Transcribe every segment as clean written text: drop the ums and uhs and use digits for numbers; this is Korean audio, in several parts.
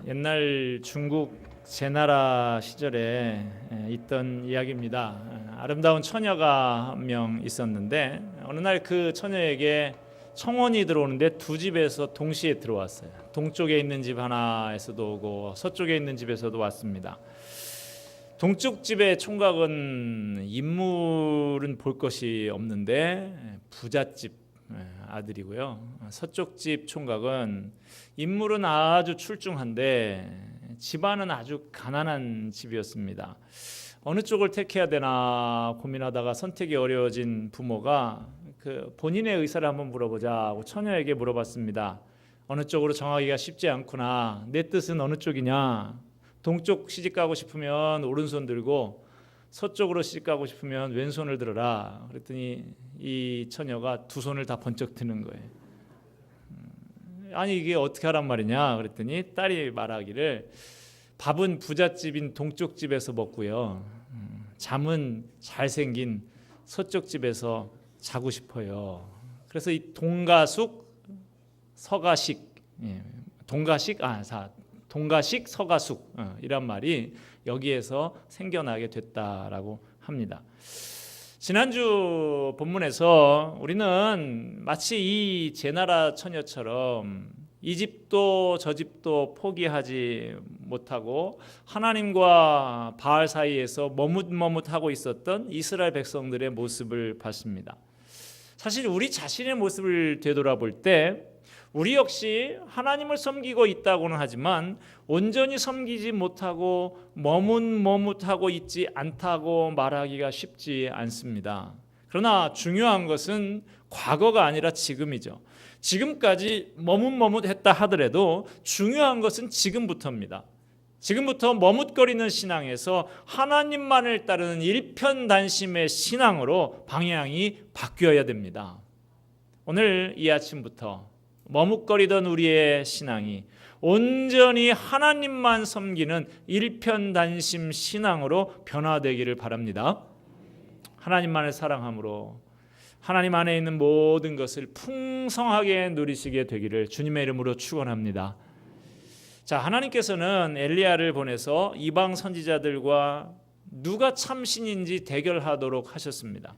옛날 중국 제나라 시절에 있던 이야기입니다. 아름다운 처녀가 한 명 있었는데 어느 날 그 처녀에게 청혼이 들어오는데 두 집에서 동시에 들어왔어요. 동쪽에 있는 집 하나에서도 오고 서쪽에 있는 집에서도 왔습니다. 동쪽 집의 총각은 인물은 볼 것이 없는데 부잣집 아들이고요. 서쪽 집 총각은 인물은 아주 출중한데 집안은 아주 가난한 집이었습니다. 어느 쪽을 택해야 되나 고민하다가 선택이 어려워진 부모가 본인의 의사를 한번 물어보자고 처녀에게 물어봤습니다. 어느 쪽으로 정하기가 쉽지 않구나. 내 뜻은 어느 쪽이냐? 동쪽 시집가고 싶으면 오른손 들고 서쪽으로 시집가고 싶으면 왼손을 들어라. 그랬더니 이 처녀가 두 손을 다 번쩍 드는 거예요. 아니 이게 어떻게 하란 말이냐? 그랬더니 딸이 말하기를 밥은 부잣집인 동쪽 집에서 먹고요. 잠은 잘생긴 서쪽 집에서 자고 싶어요. 그래서 이 동가숙 서가식, 동가식 서가숙 이란 말이 여기에서 생겨나게 됐다라고 합니다. 지난주 본문에서 우리는 마치 이 제나라 처녀처럼 이 집도 저 집도 포기하지 못하고 하나님과 바알 사이에서 머뭇머뭇하고 있었던 이스라엘 백성들의 모습을 봤습니다. 사실 우리 자신의 모습을 되돌아볼 때 우리 역시 하나님을 섬기고 있다고는 하지만 온전히 섬기지 못하고 머뭇머뭇하고 있지 않다고 말하기가 쉽지 않습니다. 그러나 중요한 것은 과거가 아니라 지금이죠. 지금까지 머뭇머뭇했다 하더라도 중요한 것은 지금부터입니다. 지금부터 머뭇거리는 신앙에서 하나님만을 따르는 일편단심의 신앙으로 방향이 바뀌어야 됩니다. 오늘 이 아침부터 머뭇거리던 우리의 신앙이 온전히 하나님만 섬기는 일편단심 신앙으로 변화되기를 바랍니다. 하나님만을 사랑함으로 하나님 안에 있는 모든 것을 풍성하게 누리시게 되기를 주님의 이름으로 축원합니다. 자, 하나님께서는 엘리야를 보내서 이방 선지자들과 누가 참신인지 대결하도록 하셨습니다.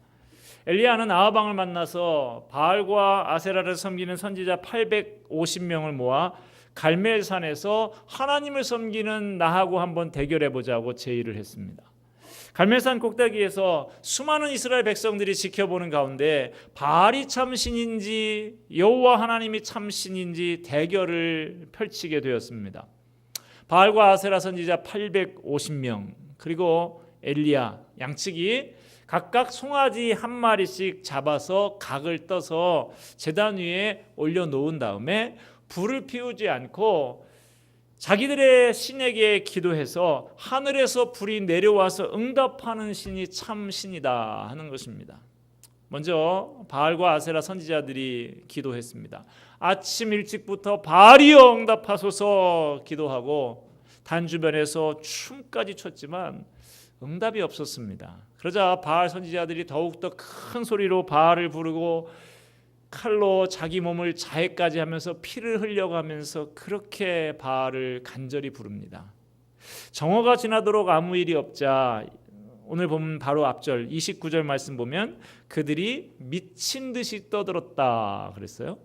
엘리야는 아하방을 만나서 바알과 아세라를 섬기는 선지자 850명을 모아 갈멜산에서 하나님을 섬기는 나하고 한번 대결해보자고 제의를 했습니다. 갈멜산 꼭대기에서 수많은 이스라엘 백성들이 지켜보는 가운데 바알이 참신인지 여호와 하나님이 참신인지 대결을 펼치게 되었습니다. 바알과 아세라 선지자 850명 그리고 엘리야 양측이 각각 송아지 한 마리씩 잡아서 각을 떠서 제단 위에 올려놓은 다음에 불을 피우지 않고 자기들의 신에게 기도해서 하늘에서 불이 내려와서 응답하는 신이 참 신이다 하는 것입니다. 먼저 바알과 아세라 선지자들이 기도했습니다. 아침 일찍부터 바알이여 응답하소서 기도하고 단 주변에서 춤까지 췄지만 응답이 없었습니다. 그러자 바알 선지자들이 더욱더 큰 소리로 바알을 부르고 칼로 자기 몸을 자해까지 하면서 피를 흘려가면서 그렇게 바알을 간절히 부릅니다. 정오가 지나도록 아무 일이 없자 오늘 보면 바로 앞절 29절 말씀 보면 그들이 미친 듯이 떠들었다 그랬어요.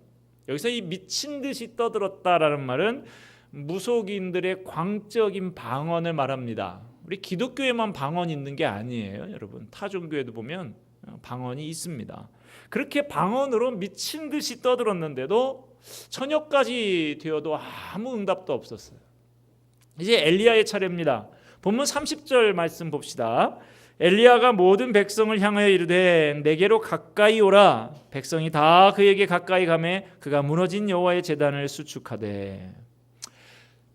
여기서 이 미친 듯이 떠들었다라는 말은 무속인들의 광적인 방언을 말합니다. 우리 기독교에만 방언이 있는 게 아니에요, 여러분. 타 종교에도 보면 방언이 있습니다. 그렇게 방언으로 미친 듯이 떠들었는데도 저녁까지 되어도 아무 응답도 없었어요. 이제 엘리야의 차례입니다. 본문 30절 말씀 봅시다. 엘리야가 모든 백성을 향하여 이르되 내게로 가까이 오라. 백성이 다 그에게 가까이 가매 그가 무너진 여호와의 제단을 수축하되.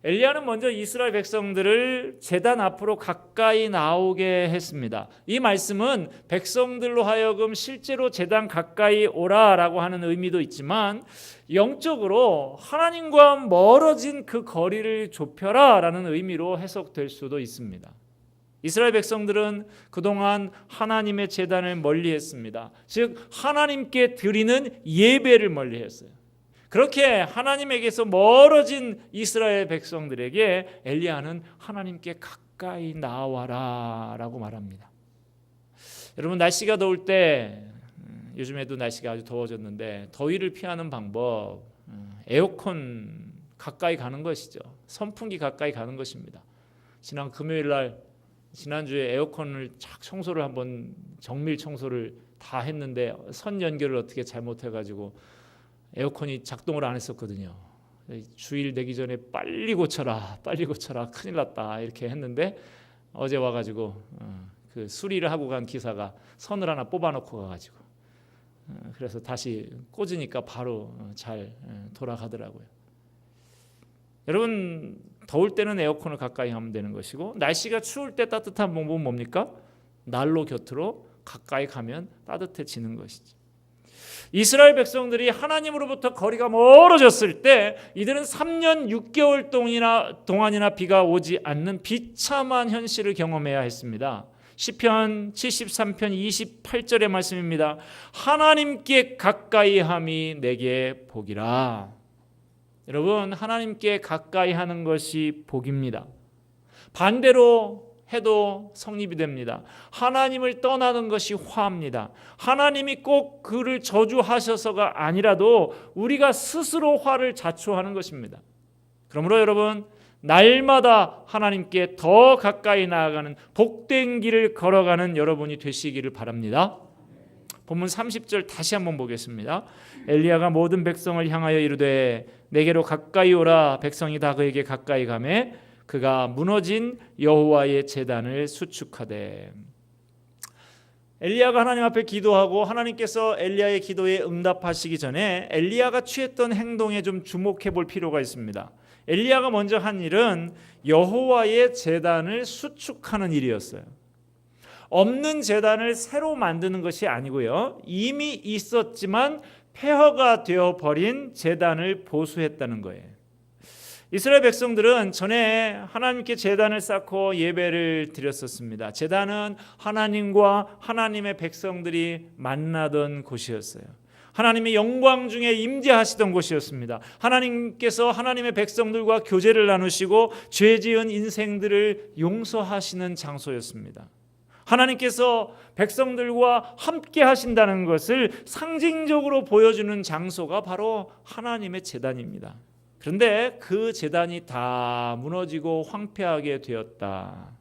엘리야는 먼저 이스라엘 백성들을 제단 앞으로 가까이 나오게 했습니다. 이 말씀은 백성들로 하여금 실제로 제단 가까이 오라라고 하는 의미도 있지만 영적으로 하나님과 멀어진 그 거리를 좁혀라라는 의미로 해석될 수도 있습니다. 이스라엘 백성들은 그동안 하나님의 제단을 멀리했습니다. 즉 하나님께 드리는 예배를 멀리했어요. 그렇게 하나님에게서 멀어진 이스라엘 백성들에게 엘리야는 하나님께 가까이 나와라 라고 말합니다. 여러분, 날씨가 더울 때, 요즘에도 날씨가 아주 더워졌는데 더위를 피하는 방법, 에어컨 가까이 가는 것이죠. 선풍기 가까이 가는 것입니다. 지난 금요일 날, 지난주에 에어컨을 착 청소를 한번 정밀 청소를 다 했는데 선 연결을 어떻게 잘못해가지고 에어컨이 작동을 안 했었거든요. 주일 되기 전에 빨리 고쳐라 큰일 났다 이렇게 했는데 어제 와가지고 그 수리를 하고 간 기사가 선을 하나 뽑아놓고 가가지고 그래서 다시 꽂으니까 바로 잘 돌아가더라고요. 여러분, 더울 때는 에어컨을 가까이 하면 되는 것이고, 날씨가 추울 때 따뜻한 방법은 뭡니까? 난로 곁으로 가까이 가면 따뜻해지는 것이지. 이스라엘 백성들이 하나님으로부터 거리가 멀어졌을 때 이들은 3년 6개월 동안이나 비가 오지 않는 비참한 현실을 경험해야 했습니다. 시편 73편 28절의 말씀입니다. 하나님께 가까이함이 내게 복이라. 여러분, 하나님께 가까이 하는 것이 복입니다. 반대로 해도 성립이 됩니다. 하나님을 떠나는 것이 화입니다. 하나님이 꼭 그를 저주하셔서가 아니라도 우리가 스스로 화를 자초하는 것입니다. 그러므로 여러분, 날마다 하나님께 더 가까이 나아가는 복된 길을 걸어가는 여러분이 되시기를 바랍니다. 본문 30절 다시 한번 보겠습니다. 엘리야가 모든 백성을 향하여 이르되 내게로 가까이 오라. 백성이 다 그에게 가까이 가매 그가 무너진 여호와의 제단을 수축하되. 엘리야가 하나님 앞에 기도하고 하나님께서 엘리야의 기도에 응답하시기 전에 엘리야가 취했던 행동에 좀 주목해 볼 필요가 있습니다. 엘리야가 먼저 한 일은 여호와의 제단을 수축하는 일이었어요. 없는 제단을 새로 만드는 것이 아니고요, 이미 있었지만 폐허가 되어버린 제단을 보수했다는 거예요. 이스라엘 백성들은 전에 하나님께 제단을 쌓고 예배를 드렸었습니다. 제단은 하나님과 하나님의 백성들이 만나던 곳이었어요. 하나님의 영광 중에 임재하시던 곳이었습니다. 하나님께서 하나님의 백성들과 교제를 나누시고 죄 지은 인생들을 용서하시는 장소였습니다. 하나님께서 백성들과 함께 하신다는 것을 상징적으로 보여주는 장소가 바로 하나님의 제단입니다. 그런데 그 제단이 다 무너지고 황폐하게 되었다.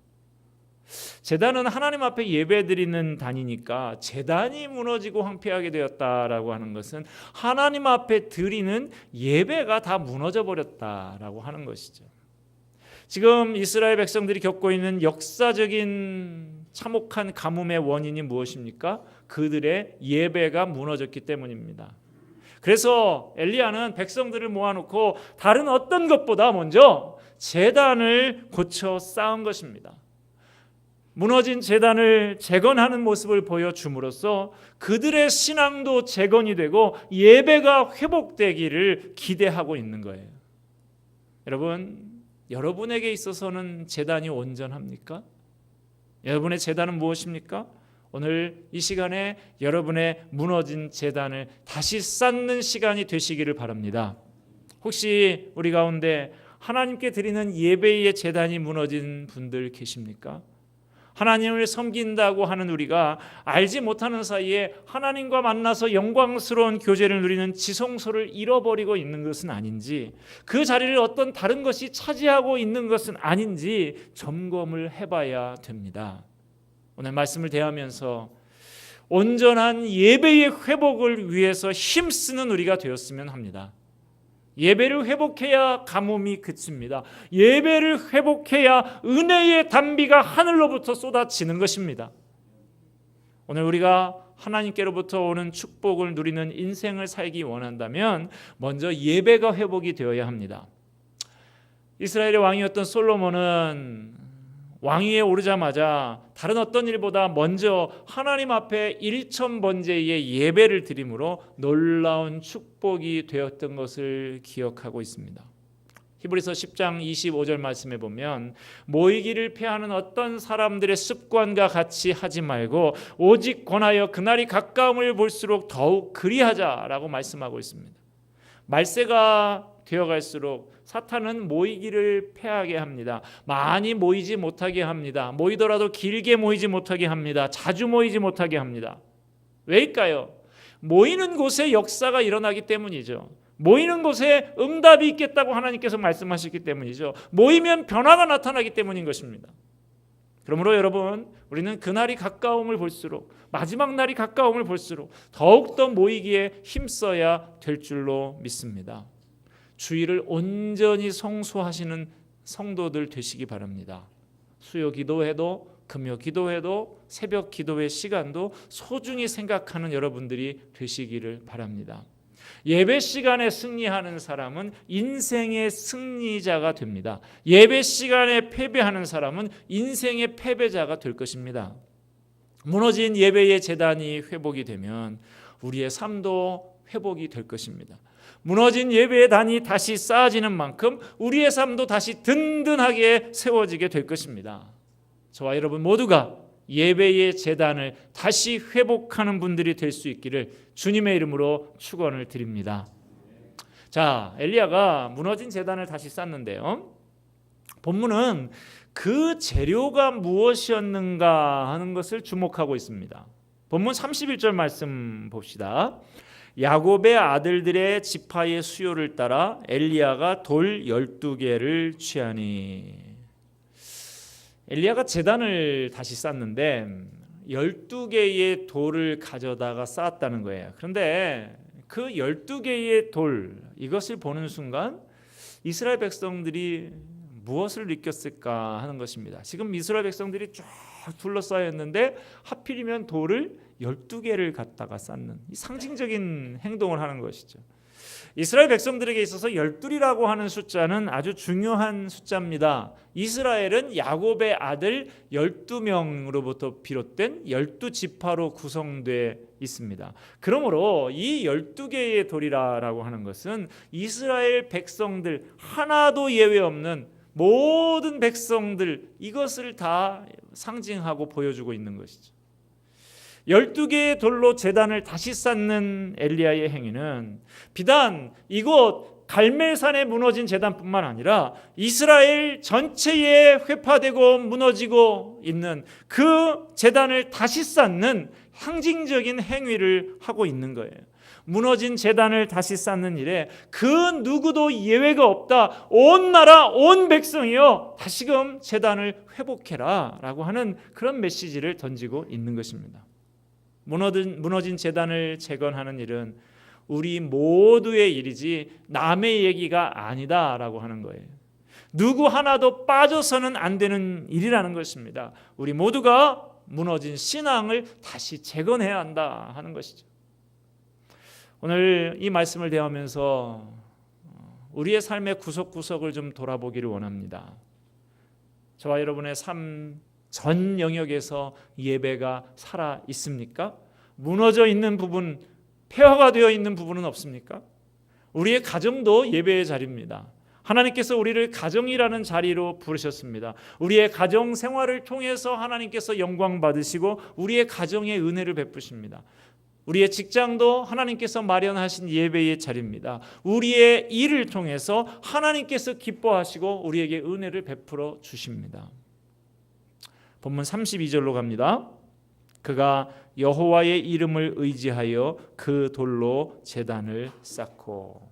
제단은 하나님 앞에 예배드리는 단이니까 제단이 무너지고 황폐하게 되었다라고 하는 것은 하나님 앞에 드리는 예배가 다 무너져 버렸다라고 하는 것이죠. 지금 이스라엘 백성들이 겪고 있는 역사적인 참혹한 가뭄의 원인이 무엇입니까? 그들의 예배가 무너졌기 때문입니다. 그래서 엘리야는 백성들을 모아놓고 다른 어떤 것보다 먼저 제단을 고쳐 쌓은 것입니다. 무너진 제단을 재건하는 모습을 보여줌으로써 그들의 신앙도 재건이 되고 예배가 회복되기를 기대하고 있는 거예요. 여러분에게 있어서는 제단이 온전합니까? 여러분의 제단은 무엇입니까? 오늘 이 시간에 여러분의 무너진 제단을 다시 쌓는 시간이 되시기를 바랍니다. 혹시 우리 가운데 하나님께 드리는 예배의 제단이 무너진 분들 계십니까? 하나님을 섬긴다고 하는 우리가 알지 못하는 사이에 하나님과 만나서 영광스러운 교제를 누리는 지성소를 잃어버리고 있는 것은 아닌지, 그 자리를 어떤 다른 것이 차지하고 있는 것은 아닌지 점검을 해봐야 됩니다. 오늘 말씀을 대하면서 온전한 예배의 회복을 위해서 힘쓰는 우리가 되었으면 합니다. 예배를 회복해야 가뭄이 그칩니다. 예배를 회복해야 은혜의 단비가 하늘로부터 쏟아지는 것입니다. 오늘 우리가 하나님께로부터 오는 축복을 누리는 인생을 살기 원한다면 먼저 예배가 회복이 되어야 합니다. 이스라엘의 왕이었던 솔로몬은 왕위에 오르자마자 다른 어떤 일보다 먼저 하나님 앞에 일천번제의 예배를 드림으로 놀라운 축복이 되었던 것을 기억하고 있습니다. 히브리서 10장 25절 말씀에 보면 모이기를 피하는 어떤 사람들의 습관과 같이 하지 말고 오직 권하여 그날이 가까움을 볼수록 더욱 그리하자라고 말씀하고 있습니다. 말세가 되어갈수록 사탄은 모이기를 패하게 합니다. 많이 모이지 못하게 합니다. 모이더라도 길게 모이지 못하게 합니다. 자주 모이지 못하게 합니다. 왜일까요? 모이는 곳에 역사가 일어나기 때문이죠. 모이는 곳에 응답이 있겠다고 하나님께서 말씀하셨기 때문이죠. 모이면 변화가 나타나기 때문인 것입니다. 그러므로 여러분, 우리는 그날이 가까움을 볼수록, 마지막 날이 가까움을 볼수록 더욱더 모이기에 힘써야 될 줄로 믿습니다. 주일을 온전히 성수하시는 성도들 되시기 바랍니다. 수요 기도회도, 금요 기도회도, 새벽 기도회 시간도 소중히 생각하는 여러분들이 되시기를 바랍니다. 예배 시간에 승리하는 사람은 인생의 승리자가 됩니다. 예배 시간에 패배하는 사람은 인생의 패배자가 될 것입니다. 무너진 예배의 제단이 회복이 되면 우리의 삶도 회복이 될 것입니다. 무너진 예배의 단이 다시 쌓아지는 만큼 우리의 삶도 다시 든든하게 세워지게 될 것입니다. 저와 여러분 모두가 예배의 제단을 다시 회복하는 분들이 될 수 있기를 주님의 이름으로 축원을 드립니다. 자, 엘리야가 무너진 제단을 다시 쌓는데요. 본문은 그 재료가 무엇이었는가 하는 것을 주목하고 있습니다. 본문 31절 말씀 봅시다. 야곱의 아들들의 지파의 수요를 따라 엘리야가 돌 12개를 취하니. 엘리야가 제단을 다시 쌓는데 12개의 돌을 가져다가 쌓았다는 거예요. 그런데 그 12개의 돌, 이것을 보는 순간 이스라엘 백성들이 무엇을 느꼈을까 하는 것입니다. 지금 이스라엘 백성들이 쫙 둘러싸여 있는데 하필이면 돌을 12개를 갖다가 쌓는 이 상징적인 행동을 하는 것이죠. 이스라엘 백성들에게 있어서 12이라고 하는 숫자는 아주 중요한 숫자입니다. 이스라엘은 야곱의 아들 12명으로부터 비롯된 12지파로 구성되어 있습니다. 그러므로 이 12개의 돌이라고 하는 것은 이스라엘 백성들 하나도 예외 없는 모든 백성들, 이것을 다 상징하고 보여주고 있는 것이죠. 12개의 돌로 제단을 다시 쌓는 엘리야의 행위는 비단 이곳 갈멜산에 무너진 제단뿐만 아니라 이스라엘 전체에 회파되고 무너지고 있는 그 제단을 다시 쌓는 상징적인 행위를 하고 있는 거예요. 무너진 제단을 다시 쌓는 일에 그 누구도 예외가 없다. 온 나라 온 백성이여 다시금 제단을 회복해라 라고 하는 그런 메시지를 던지고 있는 것입니다. 무너진 제단을 재건하는 일은 우리 모두의 일이지 남의 얘기가 아니다라고 하는 거예요. 누구 하나도 빠져서는 안 되는 일이라는 것입니다. 우리 모두가 무너진 신앙을 다시 재건해야 한다 하는 것이죠. 오늘 이 말씀을 대하면서 우리의 삶의 구석구석을 좀 돌아보기를 원합니다. 저와 여러분의 삶 전 영역에서 예배가 살아 있습니까? 무너져 있는 부분, 폐허가 되어 있는 부분은 없습니까? 우리의 가정도 예배의 자리입니다. 하나님께서 우리를 가정이라는 자리로 부르셨습니다. 우리의 가정 생활을 통해서 하나님께서 영광 받으시고 우리의 가정에 은혜를 베푸십니다. 우리의 직장도 하나님께서 마련하신 예배의 자리입니다. 우리의 일을 통해서 하나님께서 기뻐하시고 우리에게 은혜를 베풀어 주십니다. 본문 32절로 갑니다. 그가 여호와의 이름을 의지하여 그 돌로 제단을 쌓고.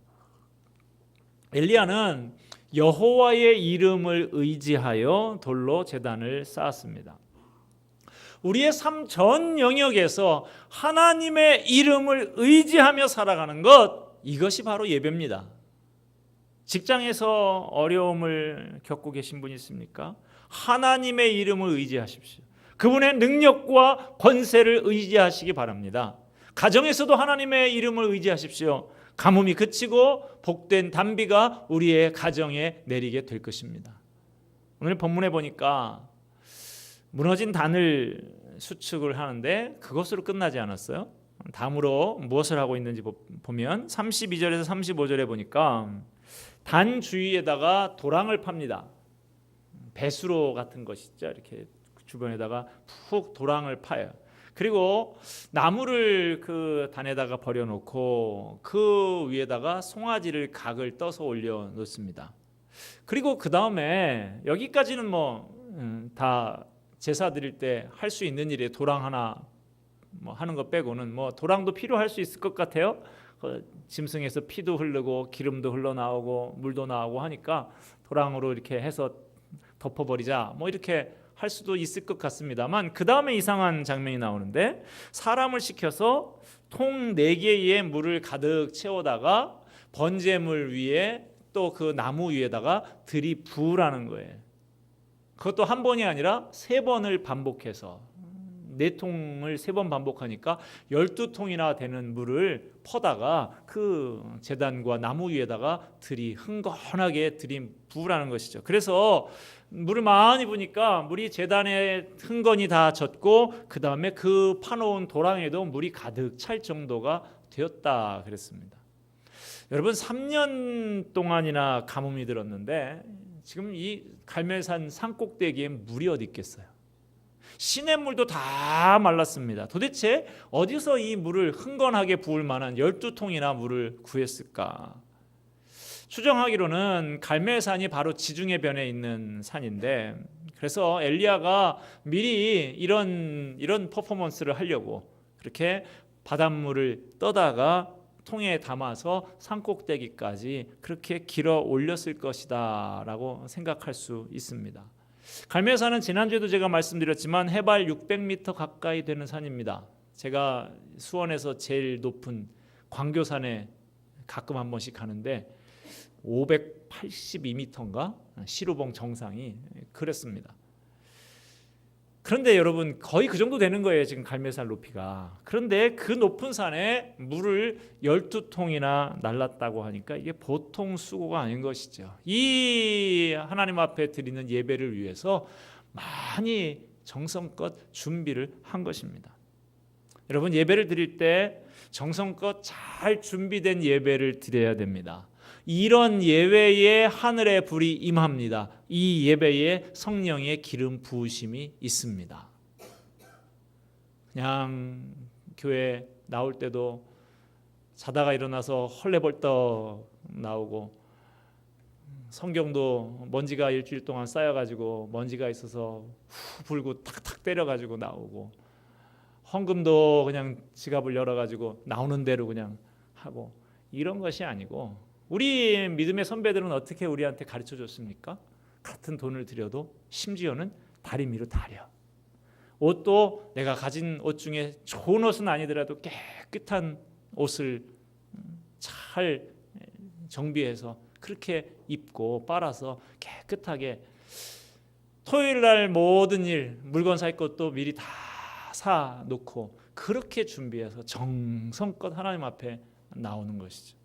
엘리야는 여호와의 이름을 의지하여 돌로 제단을 쌓았습니다. 우리의 삶 전 영역에서 하나님의 이름을 의지하며 살아가는 것, 이것이 바로 예배입니다. 직장에서 어려움을 겪고 계신 분이 있습니까? 하나님의 이름을 의지하십시오. 그분의 능력과 권세를 의지하시기 바랍니다. 가정에서도 하나님의 이름을 의지하십시오. 가뭄이 그치고 복된 단비가 우리의 가정에 내리게 될 것입니다. 오늘 본문에 보니까 무너진 단을 수축을 하는데 그것으로 끝나지 않았어요. 다음으로 무엇을 하고 있는지 보면 32절에서 35절에 보니까 단 주위에다가 도랑을 팝니다. 배수로 같은 것이죠. 이렇게 주변에다가 푹 도랑을 파요. 그리고 나무를 그 단에다가 버려놓고 그 위에다가 송아지를 각을 떠서 올려 놓습니다. 그리고 그 다음에 여기까지는 다 제사 드릴 때 할 수 있는 일이에요. 도랑 하나 하는 거 빼고는 도랑도 필요할 수 있을 것 같아요. 짐승에서 피도 흐르고 기름도 흘러나오고 물도 나오고 하니까 도랑으로 이렇게 해서 덮어버리자 이렇게 할 수도 있을 것 같습니다만, 그 다음에 이상한 장면이 나오는데, 사람을 시켜서 통 4개의 물을 가득 채워다가 번제물 위에 또 그 나무 위에다가 들이부으라는 거예요. 그것도 한 번이 아니라 3번을 반복해서 4통을 3번 반복하니까 12통이나 되는 물을 퍼다가 그 제단과 나무 위에다가 흥건하게 들이부으라는 것이죠. 그래서 물을 많이 부니까 물이 제단에 흥건히 다 젖고 그 다음에 그 파놓은 도랑에도 물이 가득 찰 정도가 되었다 그랬습니다. 여러분, 3년 동안이나 가뭄이 들었는데 지금 이 갈멜산 산꼭대기에 물이 어디 있겠어요? 시냇물도 다 말랐습니다. 도대체 어디서 이 물을 흥건하게 부을 만한 12통이나 물을 구했을까? 추정하기로는 갈멜산이 바로 지중해 변에 있는 산인데, 그래서 엘리야가 미리 이런 퍼포먼스를 하려고 그렇게 바닷물을 떠다가 통에 담아서 산꼭대기까지 그렇게 길어 올렸을 것이다 라고 생각할 수 있습니다. 갈멜산은 지난주에도 제가 말씀드렸지만 해발 600m 가까이 되는 산입니다. 제가 수원에서 제일 높은 광교산에 가끔 한 번씩 가는데 582m인가? 시루봉 정상이 그랬습니다. 그런데 여러분, 거의 그 정도 되는 거예요, 지금 갈멜산 높이가. 그런데 그 높은 산에 물을 12통이나 날랐다고 하니까 이게 보통 수고가 아닌 것이죠. 이 하나님 앞에 드리는 예배를 위해서 많이 정성껏 준비를 한 것입니다. 여러분, 예배를 드릴 때 정성껏 잘 준비된 예배를 드려야 됩니다. 이런 예배에 하늘의 불이 임합니다. 이 예배에 성령의 기름 부으심이 있습니다. 그냥 교회 나올 때도 자다가 일어나서 헐레벌떡 나오고, 성경도 먼지가 일주일 동안 쌓여가지고 먼지가 있어서 후 불고 탁탁 때려가지고 나오고, 헌금도 그냥 지갑을 열어가지고 나오는 대로 그냥 하고, 이런 것이 아니고, 우리 믿음의 선배들은 어떻게 우리한테 가르쳐 줬습니까? 같은 돈을 들여도 심지어는 다리미로 다려. 옷도 내가 가진 옷 중에 좋은 옷은 아니더라도 깨끗한 옷을 잘 정비해서 그렇게 입고 빨아서 깨끗하게, 토요일 날 모든 일, 물건 살 것도 미리 다 사놓고 그렇게 준비해서 정성껏 하나님 앞에 나오는 것이죠.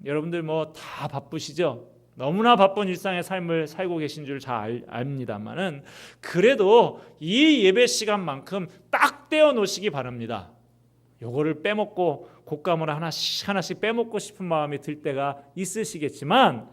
여러분들 다 바쁘시죠? 너무나 바쁜 일상의 삶을 살고 계신 줄 잘 압니다만은, 그래도 이 예배 시간만큼 딱 떼어 놓으시기 바랍니다. 요거를 빼먹고 곶감을 하나씩 빼먹고 싶은 마음이 들 때가 있으시겠지만,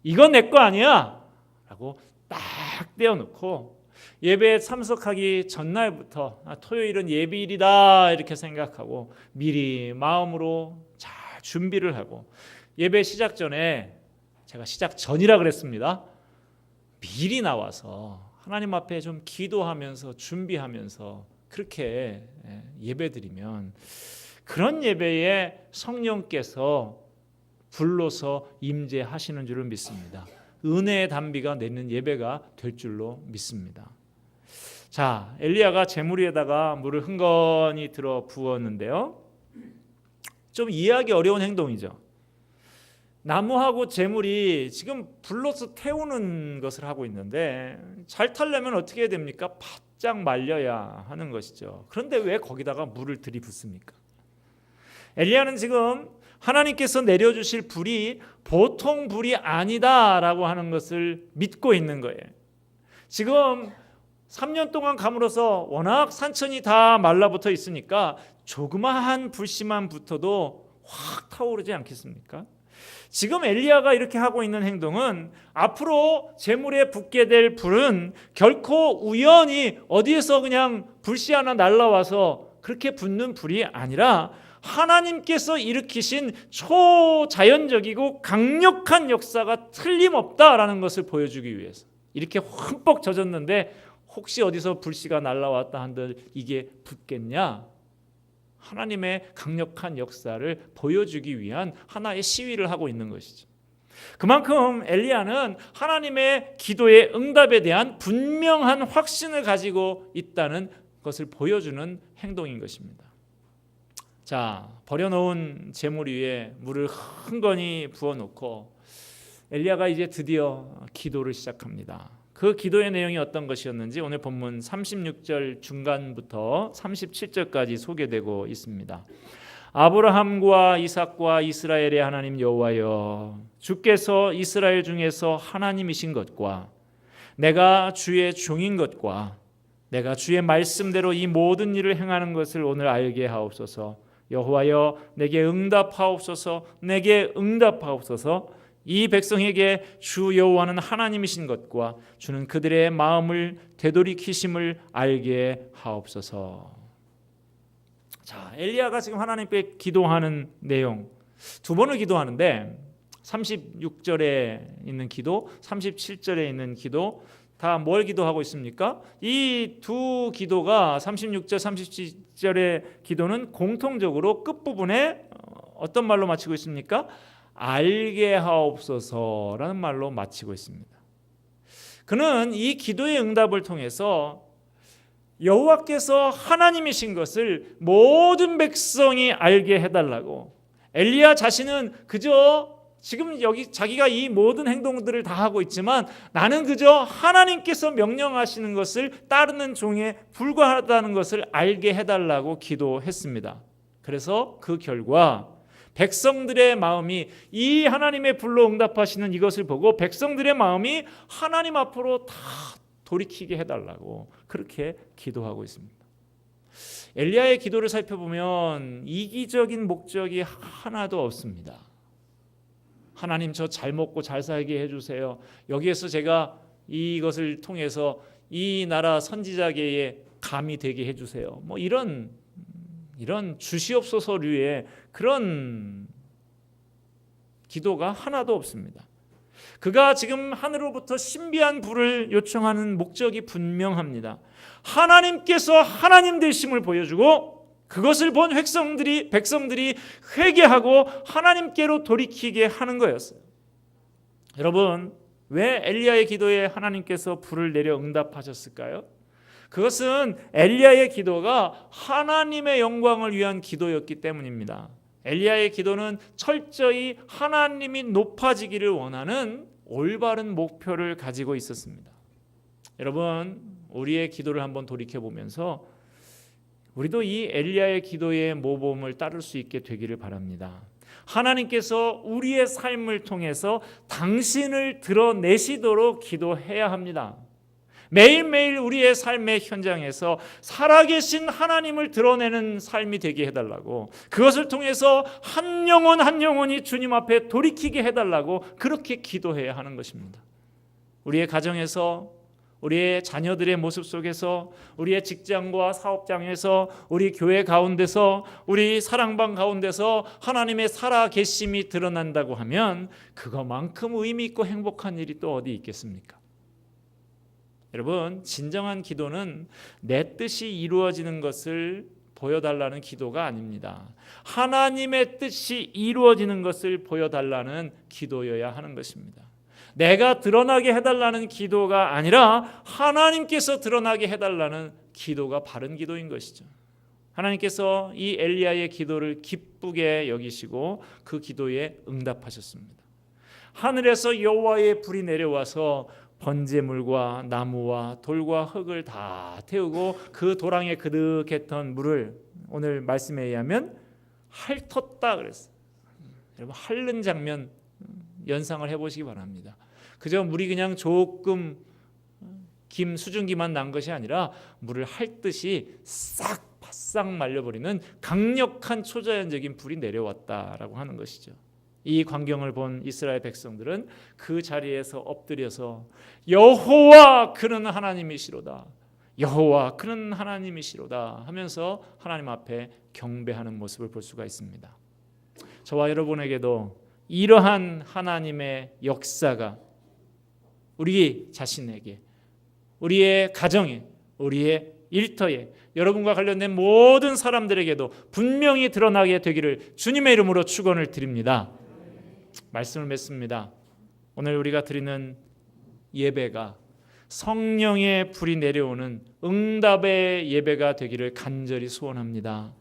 이건 내 거 아니야 라고 딱 떼어 놓고 예배에 참석하기 전날부터 토요일은 예비일이다 이렇게 생각하고 미리 마음으로 잘 준비를 하고, 예배 시작 전에, 제가 시작 전이라 그랬습니다, 미리 나와서 하나님 앞에 좀 기도하면서 준비하면서 그렇게 예배드리면 그런 예배에 성령께서 불러서 임재하시는 줄을 믿습니다. 은혜의 단비가 내는 예배가 될 줄로 믿습니다. 자, 엘리야가 제물 위에다가 물을 흥건히 들어 부었는데요, 좀 이해하기 어려운 행동이죠. 나무하고 제물이 지금 불로서 태우는 것을 하고 있는데, 잘 타려면 어떻게 해야 됩니까? 바짝 말려야 하는 것이죠. 그런데 왜 거기다가 물을 들이붓습니까? 엘리야는 지금 하나님께서 내려주실 불이 보통 불이 아니다라고 하는 것을 믿고 있는 거예요. 지금 3년 동안 감으로써 워낙 산천이 다 말라붙어 있으니까 조그마한 불씨만 붙어도 확 타오르지 않겠습니까? 지금 엘리야가 이렇게 하고 있는 행동은 앞으로 제물에 붙게 될 불은 결코 우연히 어디에서 그냥 불씨 하나 날라와서 그렇게 붙는 불이 아니라 하나님께서 일으키신 초자연적이고 강력한 역사가 틀림없다라는 것을 보여주기 위해서 이렇게 흠뻑 젖었는데 혹시 어디서 불씨가 날라왔다 한들 이게 붙겠냐? 하나님의 강력한 역사를 보여주기 위한 하나의 시위를 하고 있는 것이죠. 그만큼 엘리야는 하나님의 기도의 응답에 대한 분명한 확신을 가지고 있다는 것을 보여주는 행동인 것입니다. 자, 버려놓은 제물 위에 물을 흥건히 부어놓고 엘리야가 이제 드디어 기도를 시작합니다. 그 기도의 내용이 어떤 것이었는지 오늘 본문 36절 중간부터 37절까지 소개되고 있습니다. 아브라함과 이삭과 이스라엘의 하나님 여호와여, 주께서 이스라엘 중에서 하나님이신 것과 내가 주의 종인 것과 내가 주의 말씀대로 이 모든 일을 행하는 것을 오늘 알게 하옵소서. 여호와여, 내게 응답하옵소서. 내게 응답하옵소서. 이 백성에게 주 여호와는 하나님이신 것과 주는 그들의 마음을 되돌이키심을 알게 하옵소서. 자, 엘리야가 지금 하나님께 기도하는 내용 두 번을 기도하는데 36절에 있는 기도, 37절에 있는 기도 다 뭘 기도하고 있습니까? 이 두 기도가 36절, 37절의 기도는 공통적으로 끝부분에 어떤 말로 마치고 있습니까? 알게 하옵소서라는 말로 마치고 있습니다. 그는 이 기도의 응답을 통해서 여호와께서 하나님이신 것을 모든 백성이 알게 해달라고, 엘리야 자신은 그저 지금 여기 자기가 이 모든 행동들을 다 하고 있지만 나는 그저 하나님께서 명령하시는 것을 따르는 종에 불과하다는 것을 알게 해달라고 기도했습니다. 그래서 그 결과 백성들의 마음이 이 하나님의 불로 응답하시는 이것을 보고 백성들의 마음이 하나님 앞으로 다 돌이키게 해달라고 그렇게 기도하고 있습니다. 엘리야의 기도를 살펴보면 이기적인 목적이 하나도 없습니다. 하나님, 저 잘 먹고 잘 살게 해주세요. 여기에서 제가 이것을 통해서 이 나라 선지자계의 감이 되게 해주세요. 뭐 이런 주시옵소서류의 그런 기도가 하나도 없습니다. 그가 지금 하늘로부터 신비한 불을 요청하는 목적이 분명합니다. 하나님께서 하나님 되심을 보여주고 그것을 본 백성들이 회개하고 하나님께로 돌이키게 하는 거였어요. 여러분, 왜 엘리야의 기도에 하나님께서 불을 내려 응답하셨을까요? 그것은 엘리야의 기도가 하나님의 영광을 위한 기도였기 때문입니다. 엘리야의 기도는 철저히 하나님이 높아지기를 원하는 올바른 목표를 가지고 있었습니다. 여러분, 우리의 기도를 한번 돌이켜보면서 우리도 이 엘리야의 기도의 모범을 따를 수 있게 되기를 바랍니다. 하나님께서 우리의 삶을 통해서 당신을 드러내시도록 기도해야 합니다. 매일매일 우리의 삶의 현장에서 살아계신 하나님을 드러내는 삶이 되게 해달라고, 그것을 통해서 한 영혼이 주님 앞에 돌이키게 해달라고 그렇게 기도해야 하는 것입니다. 우리의 가정에서, 우리의 자녀들의 모습 속에서, 우리의 직장과 사업장에서, 우리 교회 가운데서, 우리 사랑방 가운데서 하나님의 살아계심이 드러난다고 하면 그거만큼 의미 있고 행복한 일이 또 어디 있겠습니까? 여러분, 진정한 기도는 내 뜻이 이루어지는 것을 보여달라는 기도가 아닙니다. 하나님의 뜻이 이루어지는 것을 보여달라는 기도여야 하는 것입니다. 내가 드러나게 해달라는 기도가 아니라 하나님께서 드러나게 해달라는 기도가 바른 기도인 것이죠. 하나님께서 이 엘리야의 기도를 기쁘게 여기시고 그 기도에 응답하셨습니다. 하늘에서 여호와의 불이 내려와서 번제물과 나무와 돌과 흙을 다 태우고 그 도랑에 그득했던 물을 오늘 말씀에 의하면 핥었다 그랬어요. 여러분, 핥는 장면 연상을 해보시기 바랍니다. 그저 물이 그냥 조금 수증기만 난 것이 아니라 물을 핥듯이 싹 바싹 말려버리는 강력한 초자연적인 불이 내려왔다라고 하는 것이죠. 이 광경을 본 이스라엘 백성들은 그 자리에서 엎드려서 여호와 그는 하나님이시로다, 여호와 그는 하나님이시로다 하면서 하나님 앞에 경배하는 모습을 볼 수가 있습니다. 저와 여러분에게도 이러한 하나님의 역사가 우리 자신에게, 우리의 가정에, 우리의 일터에, 여러분과 관련된 모든 사람들에게도 분명히 드러나게 되기를 주님의 이름으로 축원을 드립니다. 말씀을 맺습니다. 오늘 우리가 드리는 예배가 성령의 불이 내려오는 응답의 예배가 되기를 간절히 소원합니다.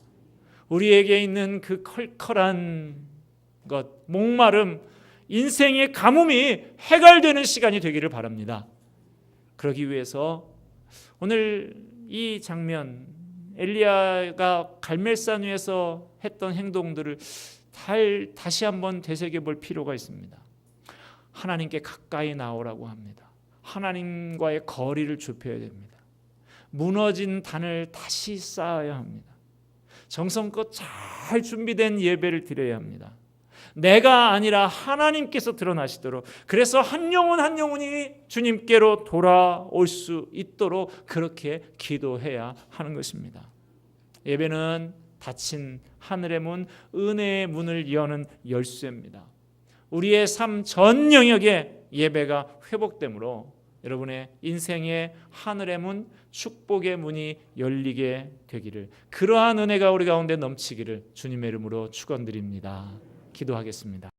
우리에게 있는 그 컬컬한 것, 목마름, 인생의 가뭄이 해결되는 시간이 되기를 바랍니다. 그러기 위해서 오늘 이 장면, 엘리야가 갈멜산 위에서 했던 행동들을 다시 한번 되새겨 볼 필요가 있습니다. 하나님께 가까이 나오라고 합니다. 하나님과의 거리를 좁혀야 됩니다. 무너진 단을 다시 쌓아야 합니다. 정성껏 잘 준비된 예배를 드려야 합니다. 내가 아니라 하나님께서 드러나시도록, 그래서 한 영혼 한 영혼이 주님께로 돌아올 수 있도록 그렇게 기도해야 하는 것입니다. 예배는 닫힌 하늘의 문, 은혜의 문을 여는 열쇠입니다. 우리의 삶 전 영역에 예배가 회복되므로 여러분의 인생의 하늘의 문, 축복의 문이 열리게 되기를, 그러한 은혜가 우리 가운데 넘치기를 주님의 이름으로 축원드립니다. 기도하겠습니다.